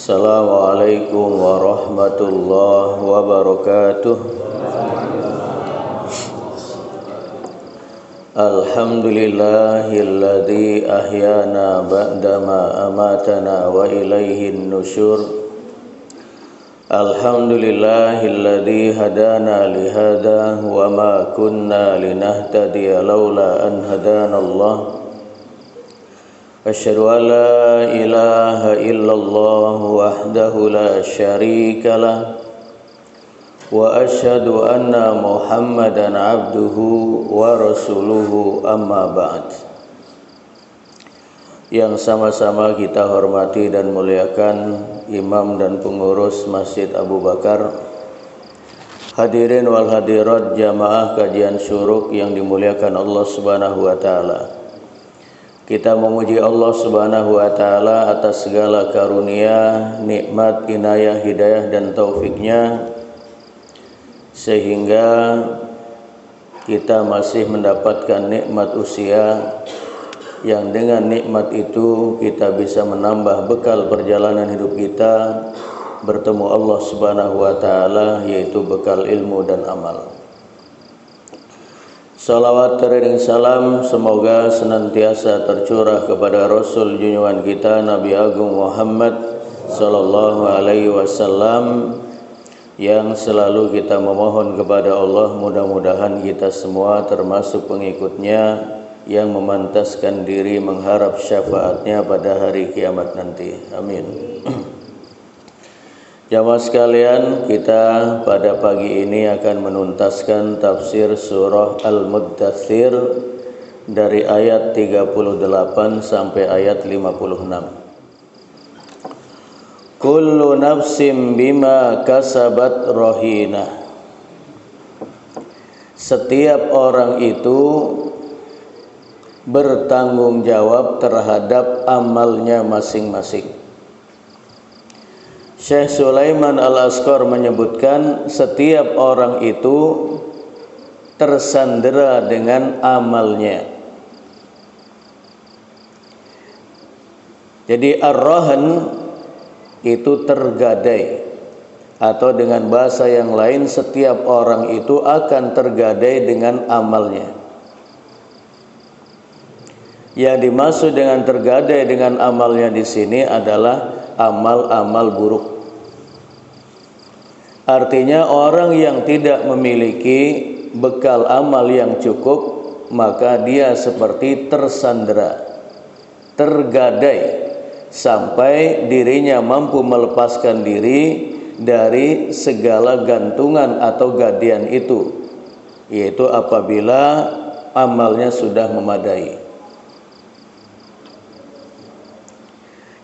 Assalamualaikum warahmatullahi wabarakatuh. Alhamdulillahilladzi ahyana ba'dama amatana wa ilaihin nusyur. Alhamdulillahilladzi hadana lihada wa ma kunna linahtadiya laula an hadana Allah. Asyhadu an la ilaha illallah wahdahu la syarika lah wa asyhadu anna Muhammadan abduhu wa rasuluhu amma ba'd. Yang sama-sama kita hormati dan muliakan imam dan pengurus Masjid Abu Bakar, hadirin wal hadirat jamaah kajian syuruk yang dimuliakan Allah Subhanahu wa taala. Kita memuji Allah Subhanahu wa taala atas segala karunia, nikmat, inayah, hidayah dan taufiknya, sehingga kita masih mendapatkan nikmat usia, yang dengan nikmat itu kita bisa menambah bekal perjalanan hidup kita bertemu Allah Subhanahu wa taala, yaitu bekal ilmu dan amal. Salawat teriring salam semoga senantiasa tercurah kepada Rasul junjungan kita Nabi Agung Muhammad sallallahu alaihi wasallam, yang selalu kita memohon kepada Allah mudah-mudahan kita semua termasuk pengikutnya yang memantaskan diri mengharap syafaatnya pada hari kiamat nanti. Amin. Jamaah sekalian, kita pada pagi ini akan menuntaskan tafsir surah Al-Muddathir dari ayat 38 sampai ayat 56. Kullu nafsim bima kasabat rahina. Setiap orang itu bertanggung jawab terhadap amalnya masing-masing. Syekh Sulaiman Al-Asqar menyebutkan setiap orang itu tersandera dengan amalnya. Jadi ar-rahan itu tergadai, atau dengan bahasa yang lain setiap orang itu akan tergadai dengan amalnya. Yang dimaksud dengan tergadai dengan amalnya di sini adalah amal-amal buruk. Artinya orang yang tidak memiliki bekal amal yang cukup, maka dia seperti tersandera, tergadai, sampai dirinya mampu melepaskan diri dari segala gantungan atau gadian itu, yaitu apabila amalnya sudah memadai.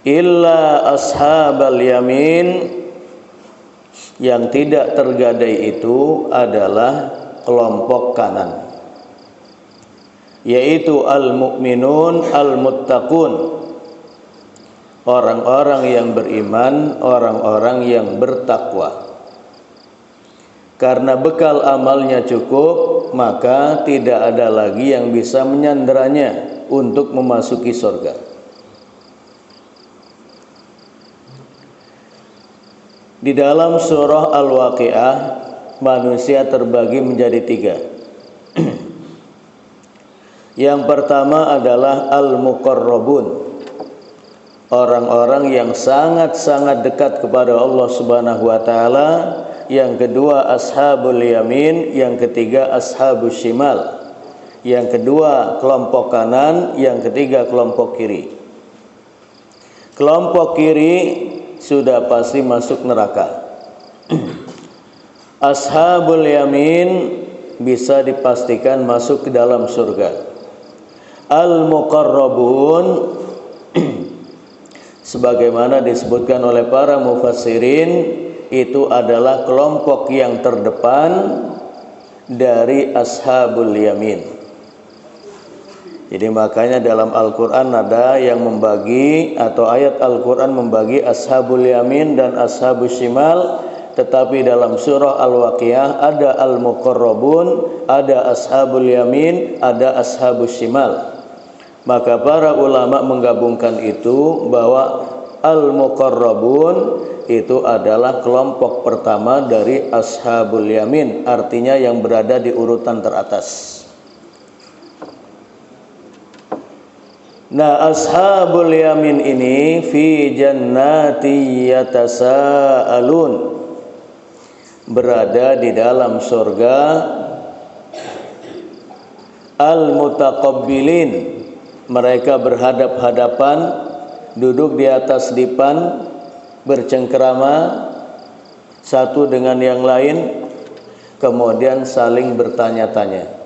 Illa ashabal yamin, yang tidak tergadai itu adalah kelompok kanan, yaitu al-mu'minun al-muttaqun, orang-orang yang beriman, orang-orang yang bertakwa. Karena bekal amalnya cukup, maka tidak ada lagi yang bisa menyanderanya untuk memasuki surga. Di dalam surah Al-Waqiah, manusia terbagi menjadi tiga. Yang pertama adalah al-muqarrabun, orang-orang yang sangat-sangat dekat kepada Allah Subhanahu wa taala. Yang kedua ashabul yamin, yang ketiga ashabus shimal. Yang kedua kelompok kanan, yang ketiga kelompok kiri. Kelompok kiri sudah pasti masuk neraka. Ashabul yamin bisa dipastikan masuk ke dalam surga. Al-muqarrabun sebagaimana disebutkan oleh para mufassirin, itu adalah kelompok yang terdepan dari ashabul yamin. Jadi makanya dalam Al-Quran ada yang membagi, atau ayat Al-Quran membagi ashabul yamin dan ashabus shimal. Tetapi dalam surah Al-Waqiah ada al-muqarrabun, ada ashabul yamin, ada ashabus shimal. Maka para ulama menggabungkan itu, bahwa al-muqarrabun itu adalah kelompok pertama dari ashabul yamin, artinya yang berada di urutan teratas. Nah, ashabul yamin ini fi jannati yatasaalun, berada di dalam surga al-mutaqabbilin, mereka berhadap-hadapan, duduk di atas dipan, bercengkerama satu dengan yang lain, kemudian saling bertanya-tanya.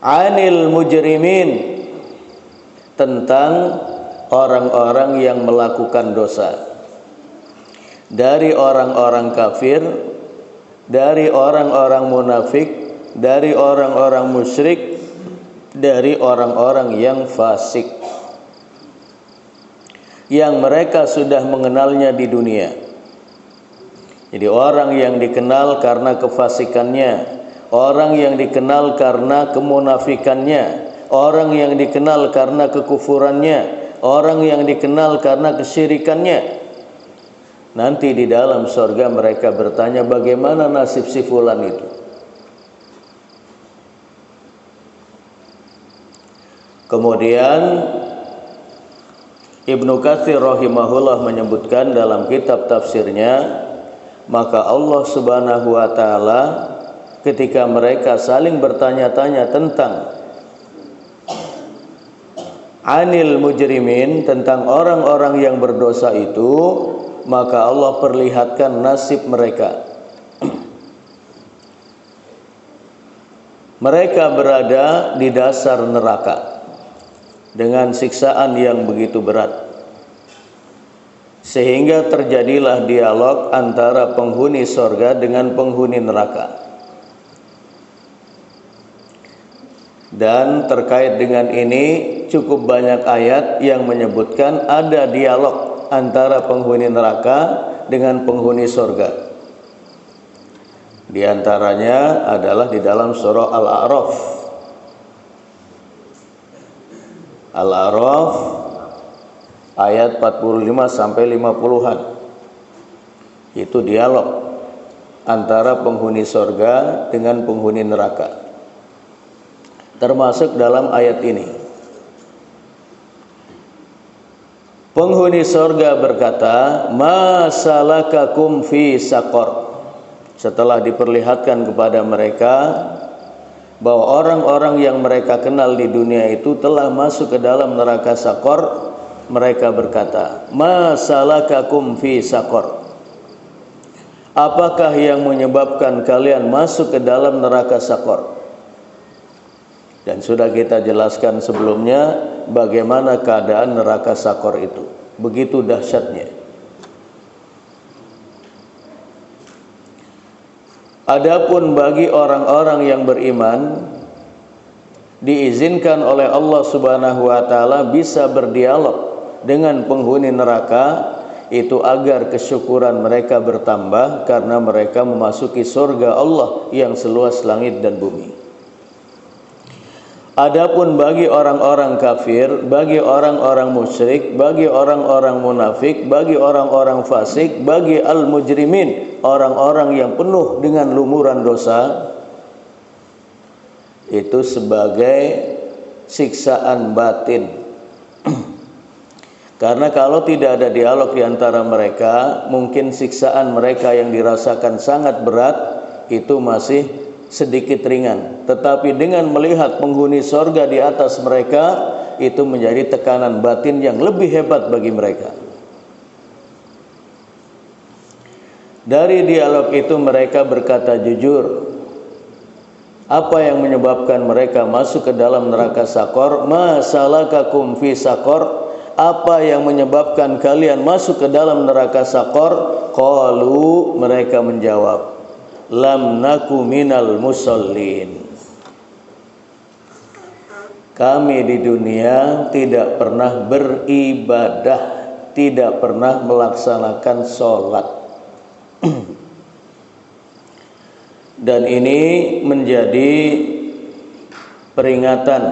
Anil mujrimin, tentang orang-orang yang melakukan dosa, dari orang-orang kafir, dari orang-orang munafik, dari orang-orang musyrik, dari orang-orang yang fasik, yang mereka sudah mengenalnya di dunia. Jadi orang yang dikenal karena kefasikannya, orang yang dikenal karena kemunafikannya, orang yang dikenal karena kekufurannya, orang yang dikenal karena kesyirikannya. Nanti di dalam surga mereka bertanya, bagaimana nasib si fulan itu? Kemudian Ibnu Katsir rahimahullah menyebutkan dalam kitab tafsirnya, maka Allah Subhanahu wa taala ketika mereka saling bertanya-tanya tentang anil mujrimin, tentang orang-orang yang berdosa itu, maka Allah perlihatkan nasib mereka. Mereka berada di dasar neraka dengan siksaan yang begitu berat, sehingga terjadilah dialog antara penghuni surga dengan penghuni neraka. Dan terkait dengan ini cukup banyak ayat yang menyebutkan ada dialog antara penghuni neraka dengan penghuni surga. Di antaranya adalah di dalam surah Al-A'raf. Al-A'raf ayat 45 sampai 50-an. Itu dialog antara penghuni surga dengan penghuni neraka. Termasuk dalam ayat ini, penghuni surga berkata, ma salakakum fi saqar. Setelah diperlihatkan kepada mereka bahwa orang-orang yang mereka kenal di dunia itu telah masuk ke dalam neraka saqar, mereka berkata, ma salakakum fi saqar. Apakah yang menyebabkan kalian masuk ke dalam neraka saqar? Dan sudah kita jelaskan sebelumnya bagaimana keadaan neraka saqar itu. Begitu dahsyatnya. Adapun bagi orang-orang yang beriman, diizinkan oleh Allah Subhanahu wa taala bisa berdialog dengan penghuni neraka, itu agar kesyukuran mereka bertambah karena mereka memasuki surga Allah yang seluas langit dan bumi. Adapun bagi orang-orang kafir, bagi orang-orang musyrik, bagi orang-orang munafik, bagi orang-orang fasik, bagi al-mujrimin, orang-orang yang penuh dengan lumuran dosa, itu sebagai siksaan batin. Karena kalau tidak ada dialog di antara mereka, mungkin siksaan mereka yang dirasakan sangat berat itu masih sedikit ringan, tetapi dengan melihat penghuni surga di atas mereka, itu menjadi tekanan batin yang lebih hebat bagi mereka. Dari dialog itu mereka berkata jujur, apa yang menyebabkan mereka masuk ke dalam neraka saqar? Ma salakakum fi saqar? Apa yang menyebabkan kalian masuk ke dalam neraka saqar? Qalu, mereka menjawab, lam naku minal musallin. Kami di dunia tidak pernah beribadah, tidak pernah melaksanakan sholat. Dan ini menjadi peringatan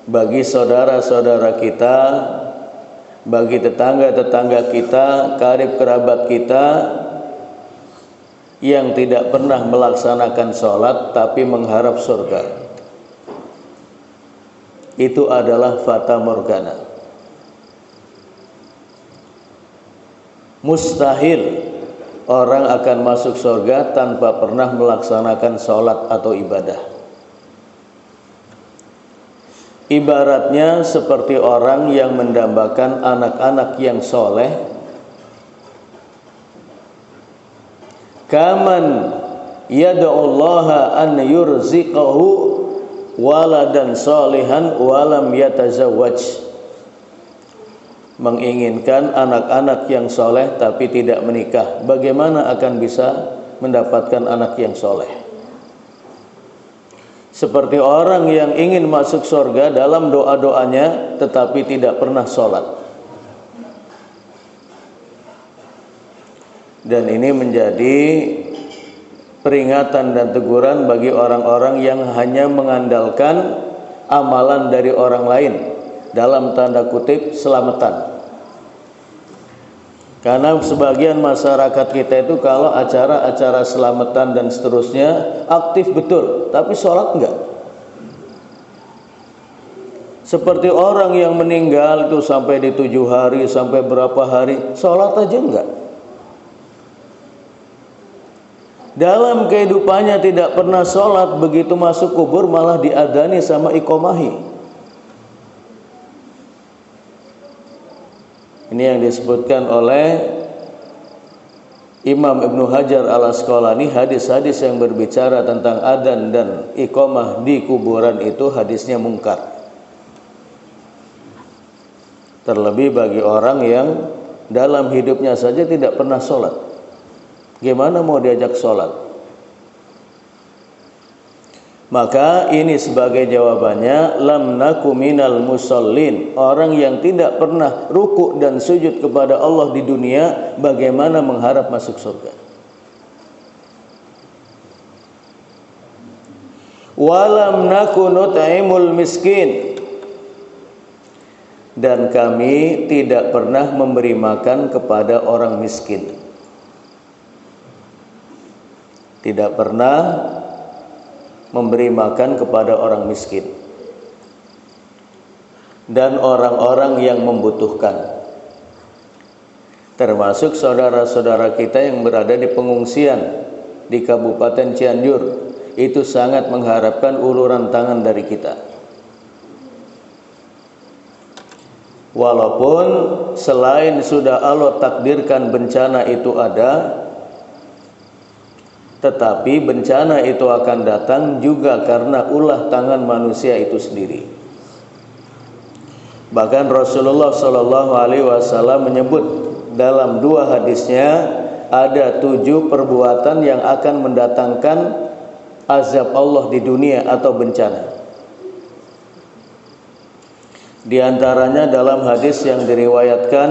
bagi saudara-saudara kita, bagi tetangga-tetangga kita, karib kerabat kita yang tidak pernah melaksanakan sholat tapi mengharap surga. Itu adalah fata morgana. Mustahil orang akan masuk surga tanpa pernah melaksanakan sholat atau ibadah. Ibaratnya seperti orang yang mendambakan anak-anak yang soleh. Kaman yad'ullaha an yurziqahu waladan solihan walam yatazawwaj. Menginginkan anak-anak yang soleh tapi tidak menikah. Bagaimana akan bisa mendapatkan anak yang soleh? Seperti orang yang ingin masuk surga dalam doa-doanya tetapi tidak pernah sholat. Dan ini menjadi peringatan dan teguran bagi orang-orang yang hanya mengandalkan amalan dari orang lain, dalam tanda kutip selamatan. Karena sebagian masyarakat kita itu kalau acara-acara selamatan dan seterusnya aktif betul, tapi sholat enggak. Seperti orang yang meninggal itu sampai di 7 hari, sampai berapa hari, sholat aja enggak. Dalam kehidupannya tidak pernah sholat, begitu masuk kubur malah diadani sama iqomahi. Ini yang disebutkan oleh Imam Ibnu Hajar al-Asqalani, hadis-hadis yang berbicara tentang adzan dan iqamah di kuburan itu hadisnya mungkar. Terlebih bagi orang yang dalam hidupnya saja tidak pernah sholat, gimana mau diajak sholat? Maka ini sebagai jawabannya, lam naku minal musallin. Orang yang tidak pernah ruku dan sujud kepada Allah di dunia, bagaimana mengharap masuk surga? Walam naku nut'imul miskin. Dan kami tidak pernah memberi makan kepada orang miskin. Tidak pernah memberi makan kepada orang miskin dan orang-orang yang membutuhkan, termasuk saudara-saudara kita yang berada di pengungsian di Kabupaten Cianjur. Itu sangat mengharapkan uluran tangan dari kita. Walaupun selain sudah Allah takdirkan bencana itu ada, tetapi bencana itu akan datang juga karena ulah tangan manusia itu sendiri. Bahkan Rasulullah SAW menyebut dalam 2 hadisnya, ada 7 perbuatan yang akan mendatangkan azab Allah di dunia atau bencana. Di antaranya dalam hadis yang diriwayatkan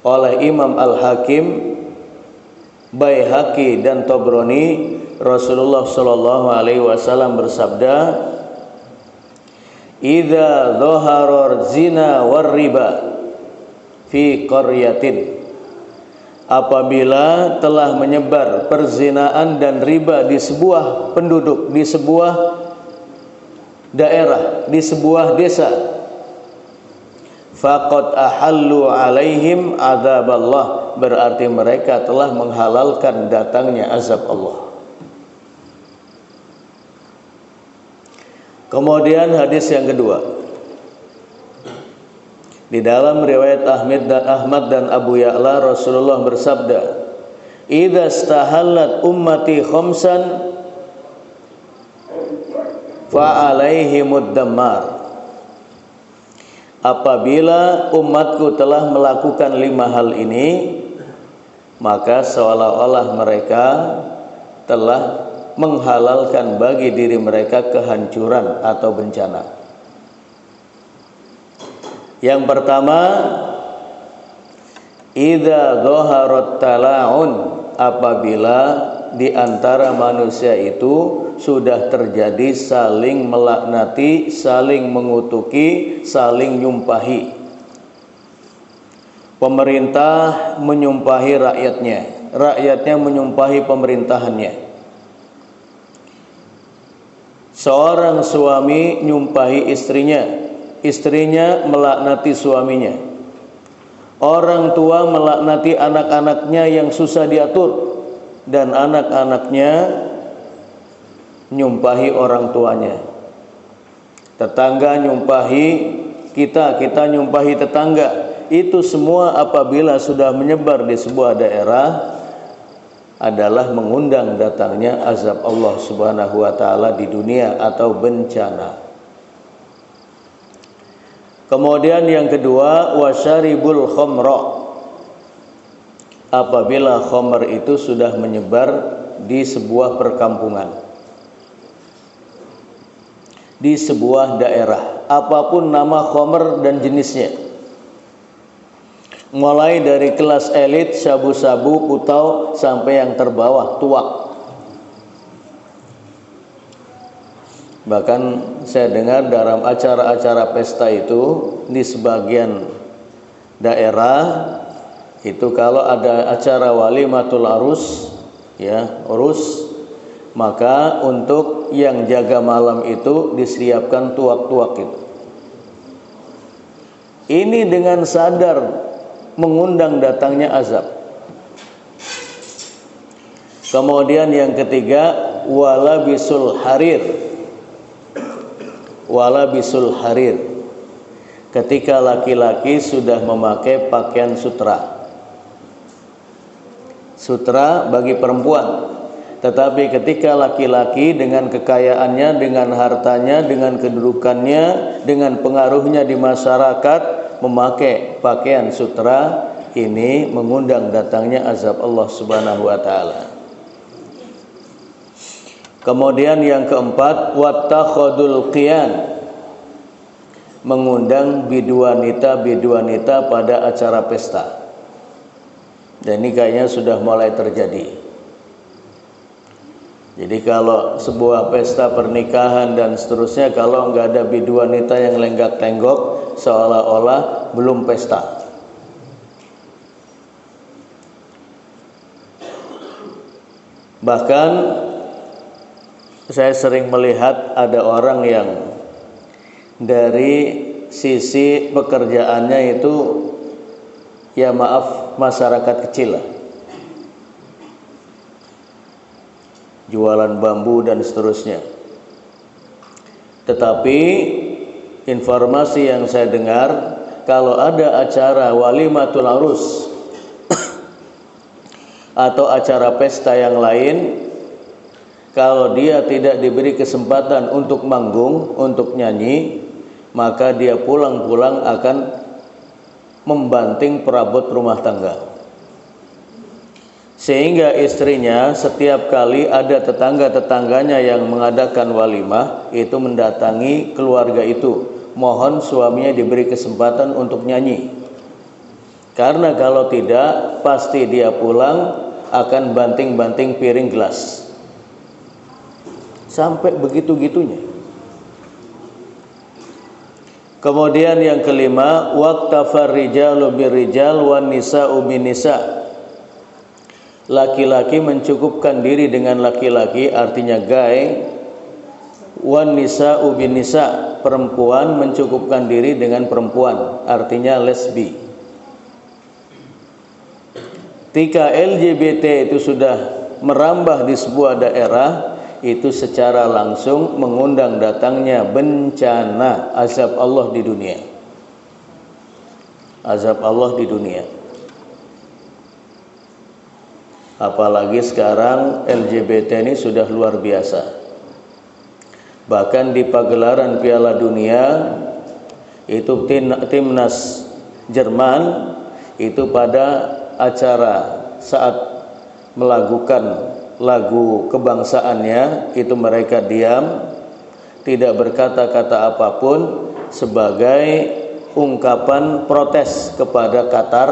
oleh Imam Al-Hakim, Baihaqi dan Tabrani, Rasulullah SAW bersabda, "Idza dhahara zina war riba fi qaryatin." Apabila telah menyebar perzinaan dan riba di sebuah penduduk, di sebuah daerah, di sebuah desa, faqad ahallu alaihim adzaballah, berarti mereka telah menghalalkan datangnya azab Allah. Kemudian hadis yang kedua, di dalam riwayat Ahmad dan Abu Ya'la, Rasulullah bersabda, "Idza stahallat ummati khamsan fa alaihimud dammar." Apabila umatku telah melakukan 5 hal ini, maka seolah-olah mereka telah menghalalkan bagi diri mereka kehancuran atau bencana. Yang pertama, idza dhaharat tala'un, apabila di antara manusia itu sudah terjadi saling melaknati, saling mengutuki, saling nyumpahi. Pemerintah menyumpahi rakyatnya, rakyatnya menyumpahi pemerintahannya. Seorang suami nyumpahi istrinya, istrinya melaknati suaminya. Orang tua melaknati anak-anaknya yang susah diatur, dan anak-anaknya nyumpahi orang tuanya. Tetangga nyumpahi kita, kita nyumpahi tetangga. Itu semua apabila sudah menyebar di sebuah daerah adalah mengundang datangnya azab Allah Subhanahu wa taala di dunia atau bencana. Kemudian yang kedua, wasyaribul khamra. Apabila khamr itu sudah menyebar di sebuah perkampungan, di sebuah daerah, apapun nama khamr dan jenisnya, mulai dari kelas elit, sabu-sabu, putau, sampai yang terbawah, tuak. Bahkan saya dengar dalam acara-acara pesta itu di sebagian daerah itu kalau ada acara walimatul arus, ya, urus, maka untuk yang jaga malam itu disiapkan tuak-tuak itu. Ini dengan sadar mengundang datangnya azab. Kemudian yang ketiga, walabisul harir. Walabisul harir. Ketika laki-laki sudah memakai pakaian sutra. Sutra bagi perempuan. Tetapi ketika laki-laki dengan kekayaannya, dengan hartanya, dengan kedudukannya, dengan pengaruhnya di masyarakat memakai pakaian sutra, ini mengundang datangnya azab Allah Subhanahu wa taala. Kemudian yang keempat, wattakhadul qiyan. Mengundang biduanita pada acara pesta. Dan ini kayaknya sudah mulai terjadi. Jadi kalau sebuah pesta pernikahan dan seterusnya, kalau nggak ada biduanita yang lenggak-lenggok, seolah-olah belum pesta. Bahkan saya sering melihat ada orang yang dari sisi pekerjaannya itu, ya maaf, masyarakat kecil lah, jualan bambu dan seterusnya. Tetapi informasi yang saya dengar, kalau ada acara walimatul arus atau acara pesta yang lain, kalau dia tidak diberi kesempatan untuk manggung, untuk nyanyi, maka dia pulang-pulang akan membanting perabot rumah tangga. Sehingga istrinya setiap kali ada tetangga-tetangganya yang mengadakan walimah, itu mendatangi keluarga itu, mohon suaminya diberi kesempatan untuk nyanyi. Karena kalau tidak, pasti dia pulang akan banting-banting piring gelas. Sampai begitu-gitunya. Kemudian yang kelima, waqtafar rijalu birrijal wan nisa'u bin nisa'. Laki-laki mencukupkan diri dengan laki-laki, artinya gay. Wan nisa'u bin nisa', perempuan mencukupkan diri dengan perempuan, artinya lesbi. Ketika LGBT itu sudah merambah di sebuah daerah, itu secara langsung mengundang datangnya bencana azab Allah di dunia. Azab Allah di dunia. Apalagi sekarang LGBT ini sudah luar biasa. Bahkan di pagelaran Piala Dunia itu timnas Jerman itu pada acara saat melakukan lagu kebangsaannya, itu mereka diam, tidak berkata-kata apapun sebagai ungkapan protes kepada Qatar,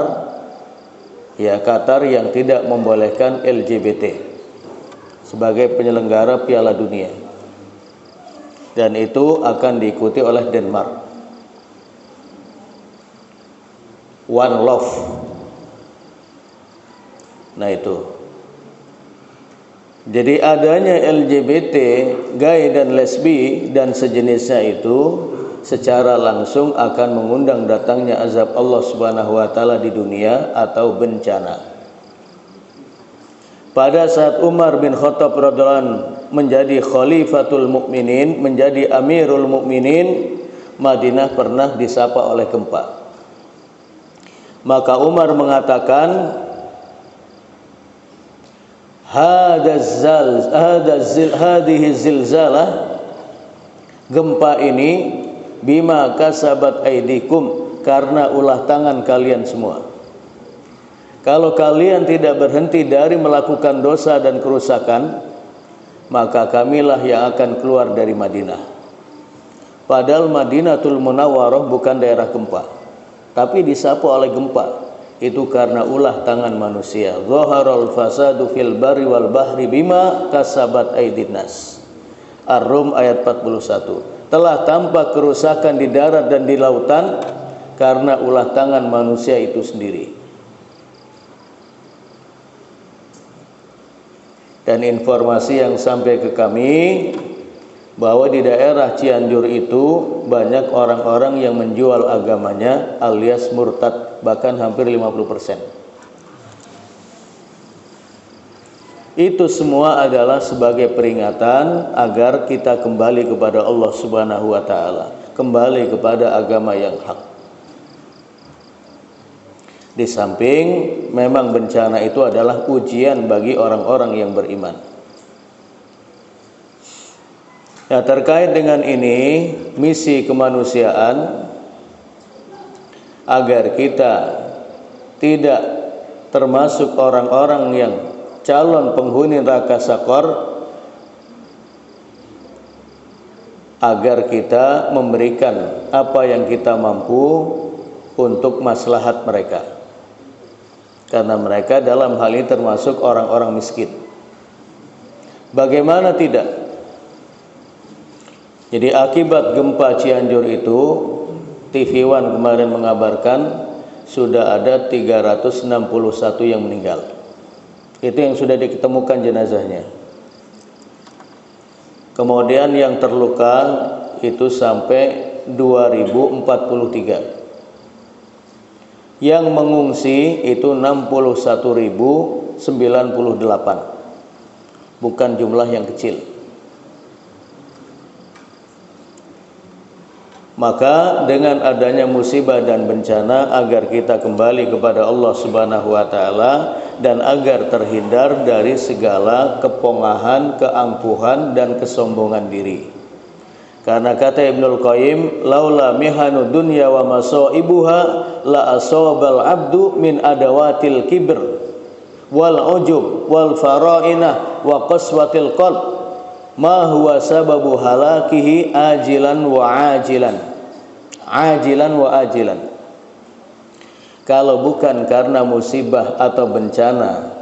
ya, Qatar yang tidak membolehkan LGBT. sebagai penyelenggara Piala Dunia, dan itu akan diikuti oleh Denmark. One Love. Nah itu. Jadi adanya LGBT, gay dan lesbi dan sejenisnya itu secara langsung akan mengundang datangnya azab Allah Subhanahu wa taala di dunia atau bencana. Pada saat Umar bin Khattab radhiyallahu anhu menjadi khalifatul mukminin, menjadi amirul mukminin, Madinah pernah disapa oleh gempa. Maka Umar mengatakan, hadhihi zilzalah, gempa ini bima kasabat aidikum, karena ulah tangan kalian semua. Kalau kalian tidak berhenti dari melakukan dosa dan kerusakan, maka kamilah yang akan keluar dari Madinah. Padahal Madinatul Munawwarah bukan daerah gempa, tapi disapu oleh gempa. Itu karena ulah tangan manusia. Zaharal fasadu fil barri wal bahri bima kasabat aydin nas. Ar-Rum ayat 41. Telah tampak kerusakan di darat dan di lautan karena ulah tangan manusia itu sendiri. Dan informasi yang sampai ke kami bahwa di daerah Cianjur itu banyak orang-orang yang menjual agamanya alias murtad, bahkan hampir 50%. Itu semua adalah sebagai peringatan agar kita kembali kepada Allah Subhanahu wa taala, kembali kepada agama yang hak. Di samping memang bencana itu adalah ujian bagi orang-orang yang beriman. Ya, terkait dengan ini, misi kemanusiaan agar kita tidak termasuk orang-orang yang calon penghuni neraka sakor, agar kita memberikan apa yang kita mampu untuk maslahat mereka. Karena mereka dalam hal ini termasuk orang-orang miskin. Bagaimana tidak? Jadi akibat gempa Cianjur itu, TV One kemarin mengabarkan sudah ada 361 yang meninggal. Itu yang sudah ditemukan jenazahnya. Kemudian yang terluka itu sampai 2043. Yang mengungsi itu 61.098. Bukan jumlah yang kecil. Maka dengan adanya musibah dan bencana, agar kita kembali kepada Allah Subhanahu wa taala dan agar terhindar dari segala kepongahan, keangkuhan dan kesombongan diri. Karena kata Ibnul Qayyim, laula mihanu dunya wa masaibuha la asabal abdu min adawatil kibr wal ujub wal farainah wa qaswatil qalb ma huwa sababu halakihi ajilan wa ajilan. Ajilan wa ajilan. Kalau bukan karena musibah atau bencana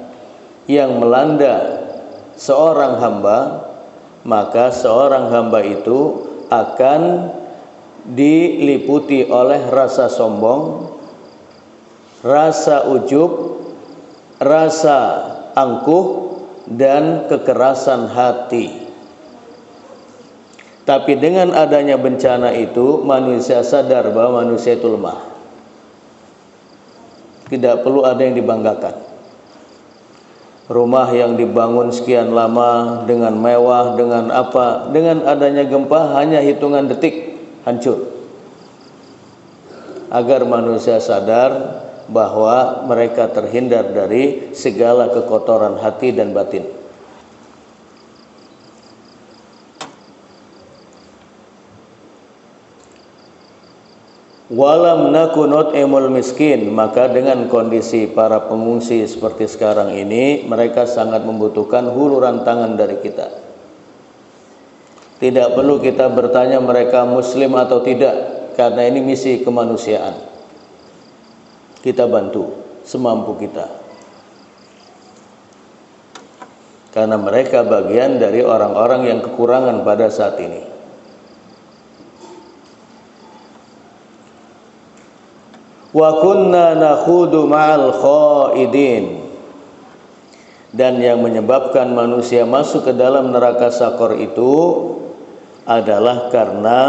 yang melanda seorang hamba, maka seorang hamba itu akan diliputi oleh rasa sombong, rasa ujub, rasa angkuh, dan kekerasan hati. Tapi dengan adanya bencana itu, manusia sadar bahwa manusia itu lemah. Tidak perlu ada yang dibanggakan. Rumah yang dibangun sekian lama dengan mewah, dengan apa, dengan adanya gempa hanya hitungan detik hancur. Agar manusia sadar bahwa mereka terhindar dari segala kekotoran hati dan batin. Walam nakunut emul miskin, maka dengan kondisi para pengungsi seperti sekarang ini, mereka sangat membutuhkan huluran tangan dari kita. Tidak perlu kita bertanya mereka muslim atau tidak, karena ini misi kemanusiaan. Kita bantu semampu kita. karena mereka bagian dari orang-orang yang kekurangan pada saat ini. Wa kunna nakhudu ma'al khaidin. Dan yang menyebabkan manusia masuk ke dalam neraka Sakor itu adalah karena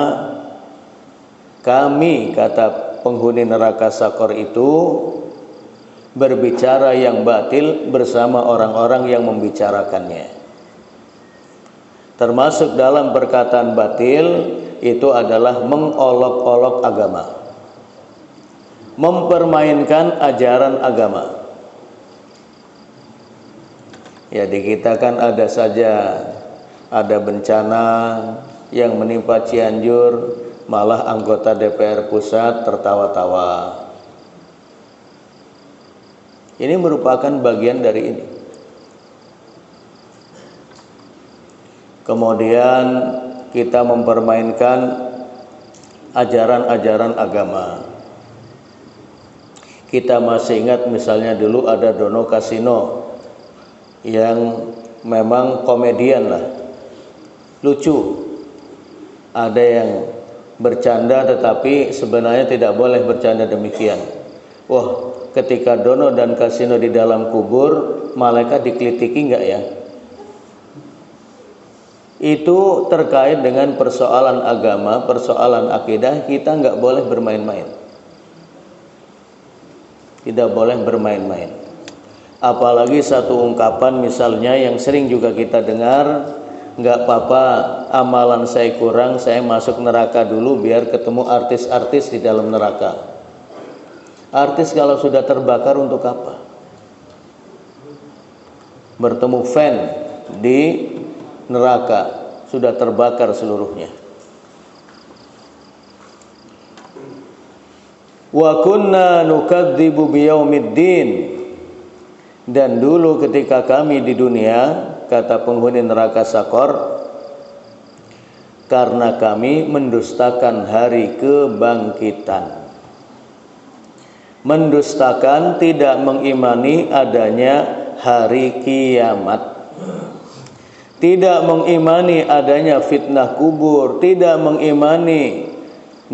kami, kata penghuni neraka Sakor itu, berbicara yang batil bersama orang-orang yang membicarakannya. Termasuk dalam perkataan batil itu adalah mengolok-olok agama, mempermainkan ajaran agama. Ya, di kita kan ada saja, ada bencana yang menimpa Cianjur, malah anggota DPR pusat tertawa-tawa. Ini merupakan bagian dari ini. Kemudian kita mempermainkan ajaran-ajaran agama. Kita masih ingat misalnya dulu ada Dono Kasino yang memang komedian lah, lucu. Ada yang bercanda tetapi sebenarnya tidak boleh bercanda demikian. Wah, ketika Dono dan Kasino di dalam kubur, malaikat dikelitiki enggak ya? Itu terkait dengan persoalan agama, persoalan akidah, kita enggak boleh bermain-main. Tidak boleh bermain-main. Apalagi satu ungkapan misalnya yang sering juga kita dengar, enggak apa-apa amalan saya kurang, saya masuk neraka dulu biar ketemu artis-artis di dalam neraka. Artis kalau sudah terbakar untuk apa? Bertemu fan di neraka, sudah terbakar seluruhnya. Wa kunna nukadzibu biyaumiddin. Dan dulu ketika kami di dunia, kata penghuni neraka Sakor, karena kami mendustakan hari kebangkitan. Mendustakan, tidak mengimani adanya hari kiamat, tidak mengimani adanya fitnah kubur, tidak mengimani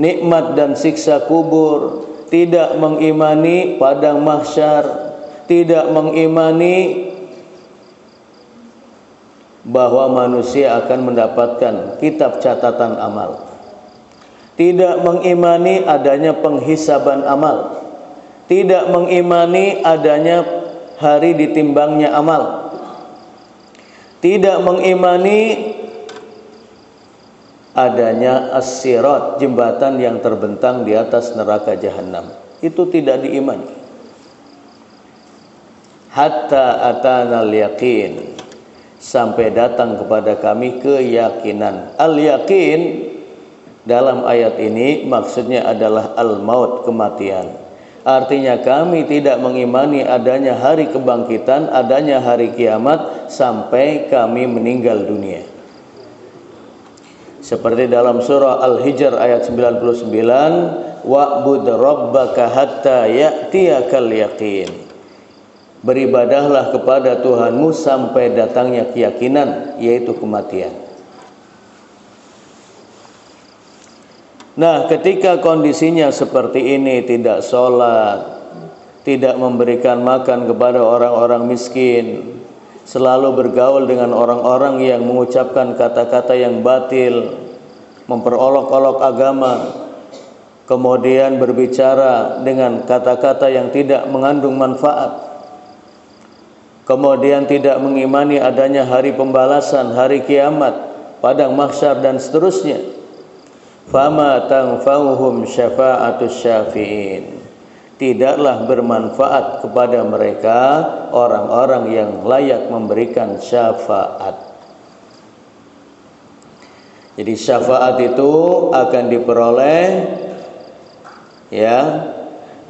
nikmat dan siksa kubur, tidak mengimani padang mahsyar, tidak mengimani bahwa manusia akan mendapatkan kitab catatan amal, tidak mengimani adanya penghisaban amal, tidak mengimani adanya hari ditimbangnya amal, tidak mengimani adanya as-sirat, jembatan yang terbentang di atas neraka jahanam. Itu tidak diimani. Hatta atanal yaqin, sampai datang kepada kami keyakinan. Al-yaqin dalam ayat ini maksudnya adalah al-maut, kematian. Artinya kami tidak mengimani adanya hari kebangkitan, adanya hari kiamat sampai kami meninggal dunia. Seperti dalam surah Al-Hijr ayat 99, wa'bud rabbaka hatta ya'tiyakal yaqin. Beribadahlah kepada Tuhanmu sampai datangnya keyakinan, yaitu kematian. Nah, ketika kondisinya seperti ini, tidak sholat, tidak memberikan makan kepada orang-orang miskin, selalu bergaul dengan orang-orang yang mengucapkan kata-kata yang batil, memperolok-olok agama, kemudian berbicara dengan kata-kata yang tidak mengandung manfaat, kemudian tidak mengimani adanya hari pembalasan, hari kiamat, padang mahsyar dan seterusnya. Fama tanfa'uhum syafa'atus syafi'in. Tidaklah bermanfaat kepada mereka orang-orang yang layak memberikan syafaat. Jadi syafaat itu akan diperoleh ya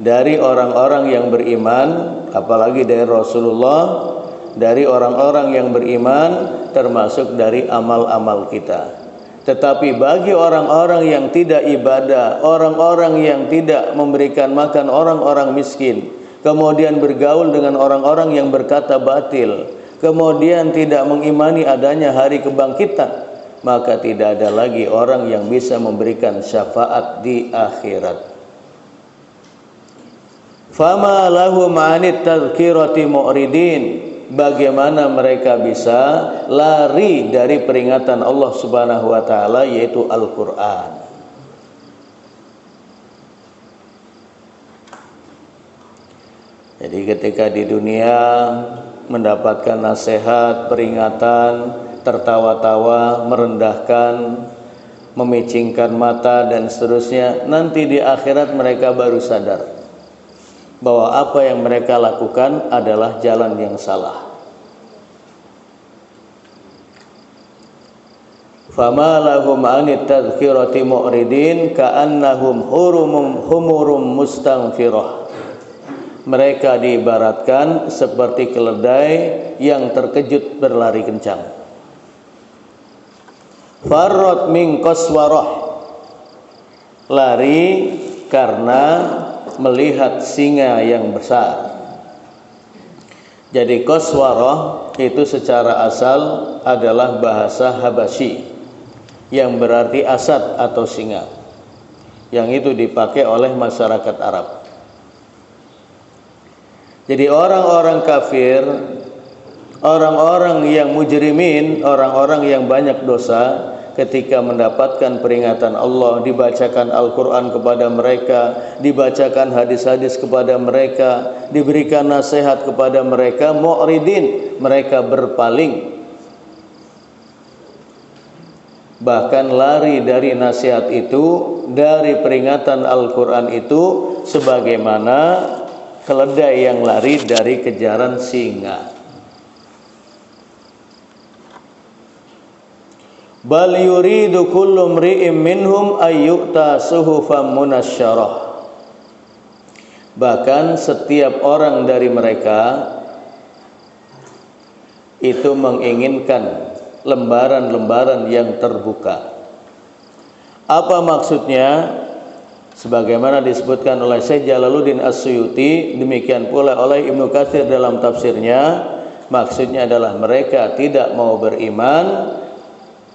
dari orang-orang yang beriman, apalagi dari Rasulullah, dari orang-orang yang beriman, termasuk dari amal-amal kita. Tetapi bagi orang-orang yang tidak ibadah, orang-orang yang tidak memberikan makan orang-orang miskin, kemudian bergaul dengan orang-orang yang berkata batil, kemudian tidak mengimani adanya hari kebangkitan, maka tidak ada lagi orang yang bisa memberikan syafaat di akhirat. Fama lahum 'anit tadhkirati mu'ridin, bagaimana mereka bisa lari dari peringatan Allah Subhanahu wa taala, yaitu Al-Qur'an. Jadi ketika di dunia mendapatkan nasihat, peringatan, tertawa-tawa, merendahkan, memicingkan mata dan seterusnya, nanti di akhirat mereka baru sadar bahwa apa yang mereka lakukan adalah jalan yang salah. Fama lahum 'anit tadhkirati mu'ridin ka'annahum humurum mustanfirah. Mereka diibaratkan seperti keledai yang terkejut berlari kencang. Farrat min qaswarah, lari karena melihat singa yang besar. Jadi qaswarah itu secara asal adalah bahasa Habasyi yang berarti asad atau singa, yang itu dipakai oleh masyarakat Arab. Jadi orang-orang kafir, orang-orang yang mujrimin, orang-orang yang banyak dosa, ketika mendapatkan peringatan Allah, dibacakan Al-Quran kepada mereka, dibacakan hadis-hadis kepada mereka, diberikan nasihat kepada mereka, mu'ridin, mereka berpaling, bahkan lari dari nasihat itu, dari peringatan Al-Quran itu, sebagaimana keledai yang lari dari kejaran singa. Bal yuridu kullu mri'im minhum ayyu'ta suhufan munasyarah. Bahkan setiap orang dari mereka itu menginginkan lembaran-lembaran yang terbuka. Apa maksudnya? Sebagaimana disebutkan oleh Syekh Jalaluddin As-Suyuti, demikian pula oleh Ibnu Katsir dalam tafsirnya, maksudnya adalah mereka tidak mau beriman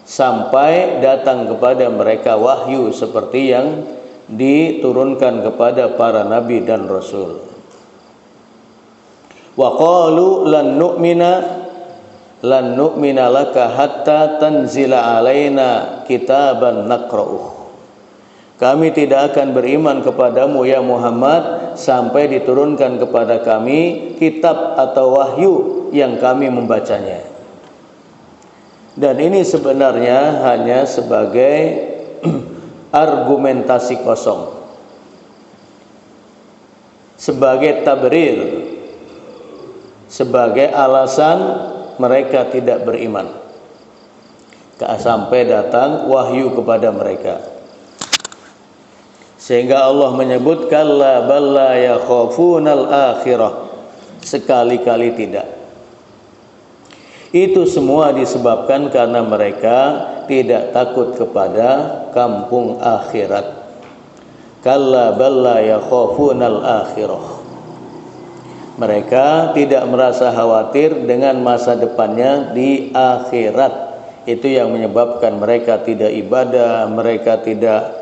sampai datang kepada mereka wahyu seperti yang diturunkan kepada para nabi dan rasul. Wa qalu lan nu'mina laka hatta tanzila alaina kitaban naqra'uh. Kami tidak akan beriman kepadamu ya Muhammad sampai diturunkan kepada kami kitab atau wahyu yang kami membacanya. Dan ini sebenarnya hanya sebagai argumentasi kosong, sebagai tabrir, sebagai alasan mereka tidak beriman sampai datang wahyu kepada mereka. Sehingga Allah menyebut kalla balla yakhafunal akhirah, sekali-kali tidak. Itu semua disebabkan karena mereka tidak takut kepada kampung akhirat. Kalla balla yakhafunal akhirah. Mereka tidak merasa khawatir dengan masa depannya di akhirat. Itu yang menyebabkan mereka tidak ibadah, mereka tidak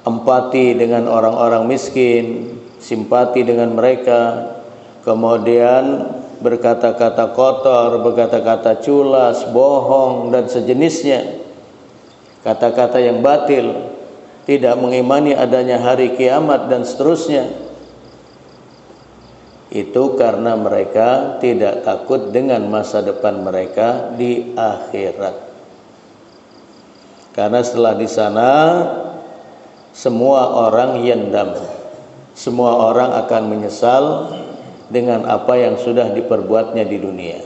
empati dengan orang-orang miskin, simpati dengan mereka, kemudian berkata-kata kotor, berkata-kata culas, bohong dan sejenisnya, kata-kata yang batil, tidak mengimani adanya hari kiamat dan seterusnya. Itu karena mereka tidak takut dengan masa depan mereka di akhirat. Karena setelah di sana semua orang yandam, semua orang akan menyesal dengan apa yang sudah diperbuatnya di dunia.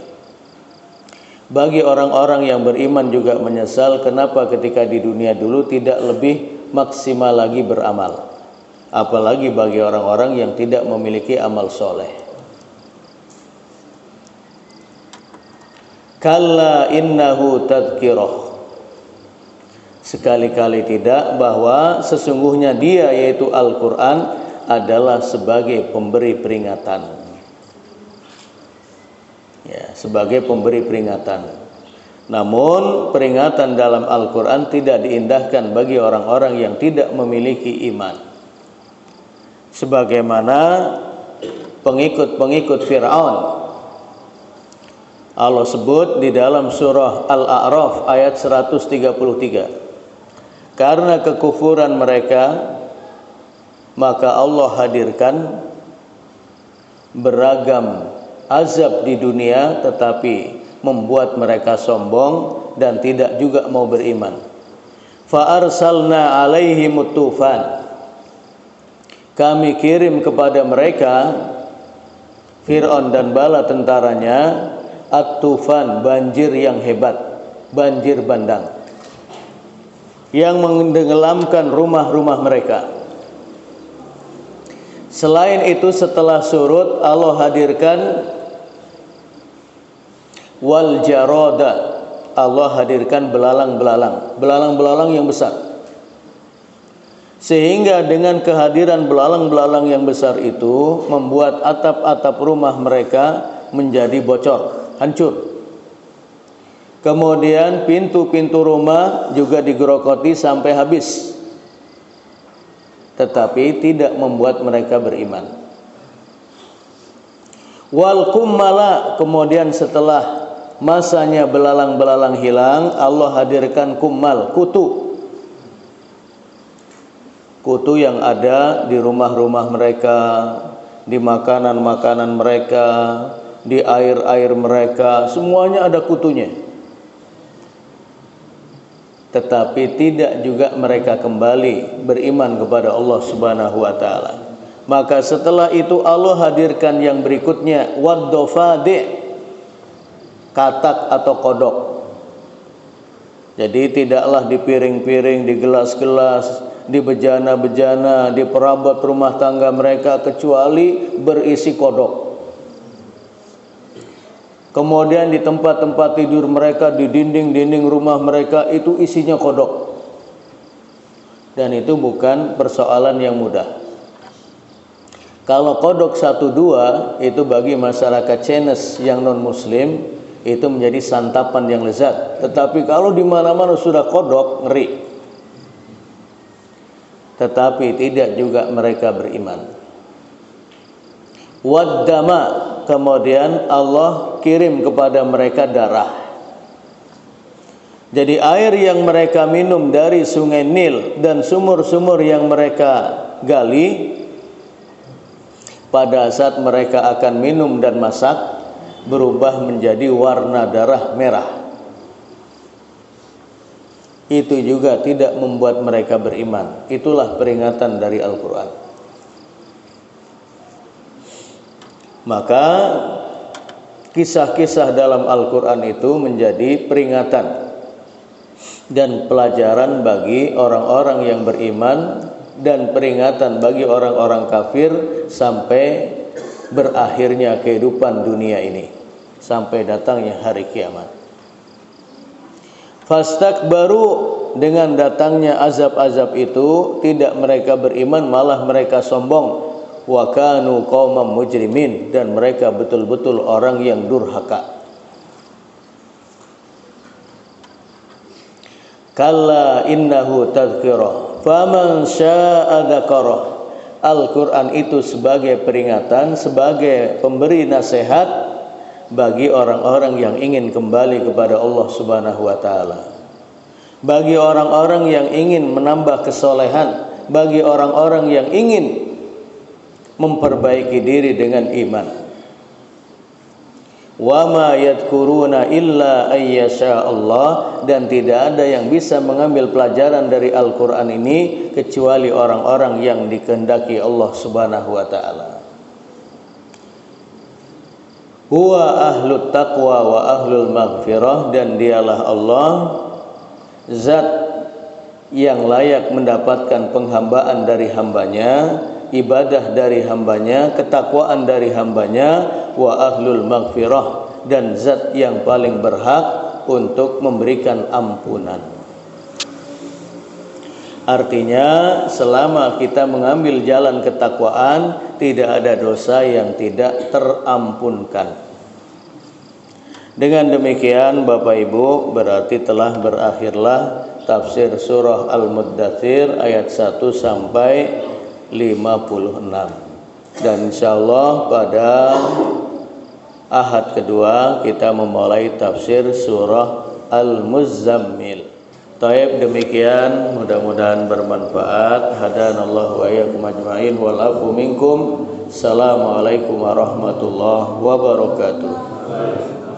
Bagi orang-orang yang beriman juga menyesal kenapa ketika di dunia dulu tidak lebih maksimal lagi beramal. Apalagi bagi orang-orang yang tidak memiliki amal soleh. Kalla innahu tadhkirah. Sekali-kali tidak, bahwa sesungguhnya dia yaitu Al-Quran adalah sebagai pemberi peringatan. ya, sebagai pemberi peringatan. Namun peringatan dalam Al-Quran tidak diindahkan bagi orang-orang yang tidak memiliki iman, sebagaimana pengikut-pengikut Fir'aun. Allah sebut di dalam surah Al-A'raf ayat 133, karena kekufuran mereka maka Allah hadirkan beragam azab di dunia, tetapi membuat mereka sombong dan tidak juga mau beriman. Fa arsalna alaihimut tufan, kami kirim kepada mereka, Fir'aun dan bala tentaranya, at-tufan, banjir yang hebat, banjir bandang yang menenggelamkan rumah-rumah mereka. Selain itu, setelah surut, Allah hadirkan wal jarada, Allah hadirkan belalang-belalang yang besar, sehingga dengan kehadiran belalang-belalang yang besar itu membuat atap-atap rumah mereka menjadi bocor, hancur. Kemudian pintu-pintu rumah juga digerogoti sampai habis, tetapi tidak membuat mereka beriman. Wal kummala, kemudian setelah masanya belalang-belalang hilang, Allah hadirkan kummal, kutu. Kutu yang ada di rumah-rumah mereka, di makanan-makanan mereka, di air-air mereka, semuanya ada kutunya. Tetapi tidak juga mereka kembali beriman kepada Allah Subhanahu wa taala. Maka setelah itu Allah hadirkan yang berikutnya, wad-dofadi, katak atau kodok. Jadi tidaklah di piring-piring, di gelas-gelas, di bejana-bejana, di perabot rumah tangga mereka, kecuali berisi kodok. Kemudian di tempat-tempat tidur mereka, di dinding-dinding rumah mereka, itu isinya kodok. Dan itu bukan persoalan yang mudah. Kalau kodok 1-2 itu bagi masyarakat Chinese yang non-muslim itu menjadi santapan yang lezat. Tetapi kalau di mana-mana sudah kodok, ngeri. Tetapi tidak juga mereka beriman. Waddama, kemudian Allah kirim kepada mereka darah. Jadi air yang mereka minum dari sungai Nil dan sumur-sumur yang mereka gali, pada saat mereka akan minum dan masak, berubah menjadi warna darah merah. Itu juga tidak membuat mereka beriman. Itulah peringatan dari Al-Quran. Maka kisah-kisah dalam Al-Quran itu menjadi peringatan dan pelajaran bagi orang-orang yang beriman, dan peringatan bagi orang-orang kafir sampai berakhirnya kehidupan dunia ini, sampai datangnya hari kiamat. Fastakbaru, dengan datangnya azab-azab itu tidak mereka beriman, malah mereka sombong. Wa kanu qaumam mujrimin, dan mereka betul-betul orang yang durhaka. Kalla innahu tadhkirah faman syaa'a dzakarah. Al-Quran itu sebagai peringatan, sebagai pemberi nasihat bagi orang-orang yang ingin kembali kepada Allah Subhanahu wa taala, bagi orang-orang yang ingin menambah kesolehan, bagi orang-orang yang ingin memperbaiki diri dengan iman. Wa ma yadhkuruna illa ayyasha Allah, dan tidak ada yang bisa mengambil pelajaran dari Al-Quran ini kecuali orang-orang yang dikehendaki Allah Subhanahu wa taala. Huwa ahlut taqwa wa ahlul maghfirah, dan dialah Allah zat yang layak mendapatkan penghambaan dari hambanya, ibadah dari hambanya, ketakwaan dari hambanya, wa ahlul maghfirah, dan zat yang paling berhak untuk memberikan ampunan. Artinya selama kita mengambil jalan ketakwaan, tidak ada dosa yang tidak terampunkan. Dengan demikian Bapak Ibu, berarti telah berakhirlah tafsir surah Al-Muddathir ayat 1 sampai 56. Dan insyaallah pada Ahad kedua kita memulai tafsir surah Al-Muzzammil. Taib, demikian, mudah-mudahan bermanfaat. Hadanallahu wa iyyakum ajmain wal afu minkum. Assalamualaikum warahmatullahi wabarakatuh.